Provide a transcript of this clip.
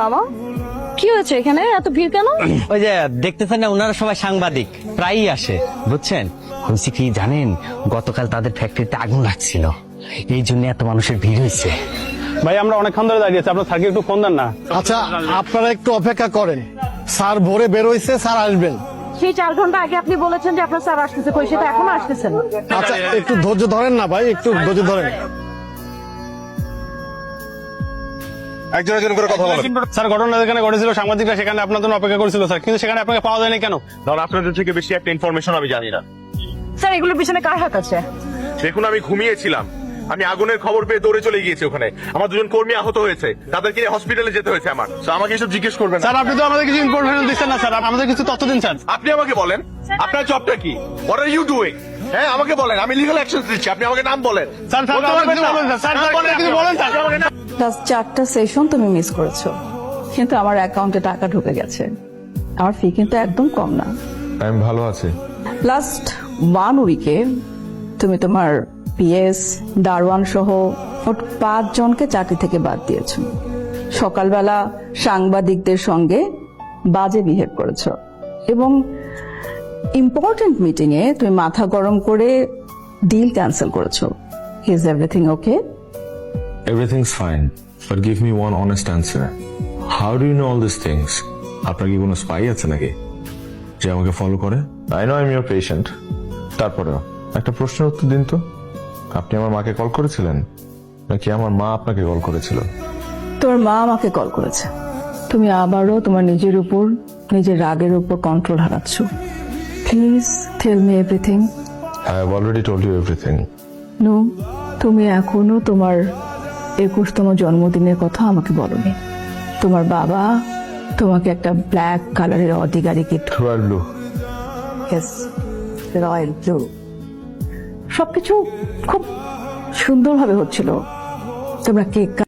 বাবা কি হয়েছে এখানে এত ভিড় কেন? ওই যে দেখতেছেন না, ওনারা সবাই সাংবাদিক, প্রায়ই আসে বুঝছেন। হয়েছে কি জানেন, গতকাল তাদের ফ্যাক্টরিতে আগুন লাগছিল, এই জন্য এত মানুষের ভিড় হয়েছে। ভাই আমরা অনেকক্ষণ ধরে দাঁড়িয়ে আছি, আপনার স্যারকে একটু ফোন দেন না। আচ্ছা আপনারা একটু অপেক্ষা করেন, স্যার ভোরে বের হইছে, স্যার আসবেন। সেই 4 ঘন্টা আগে আপনি বলেছেন যে আপনার স্যার আসতেছে, কই সেটা এখনো আসতেছেন? আচ্ছা একটু ধৈর্য ধরেন না ভাই, একটু ধৈর্য ধরেন। একজন একজন করে কথা বলেন। স্যার ঘটনা যেখানে ঘটেছিল সাংবাদিকরা সেখানে আপনার জন্য অপেক্ষা করেছিল স্যার, কিন্তু সেখানে আপনাকে পাওয়া যায়নি কেন? ধর আপনাদের থেকে বেশি একটা ইনফরমেশন আমি জানি না। স্যার এগুলোর পিছনে কার হাত আছে? দেখুন আমি ঘুমিয়েছিলাম, আমি আগুনের খবর পেয়ে দৌড়ে চলে গিয়েছি ওখানে। আমার দুজন কর্মী আহত হয়েছে, তাদেরকে নিয়ে হসপিটালে যেতে হয়েছে আমার। তো আমাকে এসব জিজ্ঞেস করবেন না। স্যার আপনি তো আমাদের কিছু ইনফরমেশন দিচ্ছেন না স্যার, আমাদের কিছু তথ্য দিন স্যার। আপনি আমাকে বলেন আপনার জবটা কি, হোয়াট আর ইউ ডুইং? হ্যাঁ আমাকে বলেন, আমি লিগ্যাল অ্যাকশন দিচ্ছি, আপনি আমাকে নাম বলেন। স্যার স্যার বলতে আমাকে পারবেন কিছু না? বলেন স্যার, নাম বলেন, কিছু বলেন স্যার। আমাকে নাম- লাস্ট 4টা সেশন তুমি মিস করেছো, কিন্তু আমার অ্যাকাউন্টে টাকা ঢুকে গেছে। আমার ফি কিন্তু একদম কম না। আমি ভালো আছি। লাস্ট 1 উইকে তুমি তোমার পিএস, দারোয়ান সহ মোট 5 জনকে চাকরি থেকে বাদ দিয়েছো। সকালবেলা সাংবাদিকদের সঙ্গে বাজে বিহেভ করেছো এবং ইম্পর্টেন্ট মিটিং এ তুমি মাথা গরম করে ডিল ক্যান্সেল করেছো। Is everything okay? Everything's fine, but give me one honest answer. How do you know all these things? আপনার কি কোনো স্পাই আছে নাকি যে আমাকে ফলো করে? I know I'm your patient. তারপরেও একটা প্রশ্নের উত্তর দিন তো, আপনি আমার মাকে কল করেছিলেন নাকি আমার মা আপনাকে কল করেছিল? তোমার মা আমাকে কল করেছে। তুমি আবারও তোমার নিজের উপর, নিজের রাগের উপর কন্ট্রোল হারাচ্ছ। Please tell me everything. I have already told you everything. No, তুমি এখনো তোমার 21তম জন্মদিনের কথা আমাকে বলোনি। তোমার বাবা তোমাকে একটা ব্ল্যাক কালারের অডি গাড়ি gift, Royal blue. Royal blue. সবকিছু খুব সুন্দরভাবে হচ্ছিল। তোমরা কেক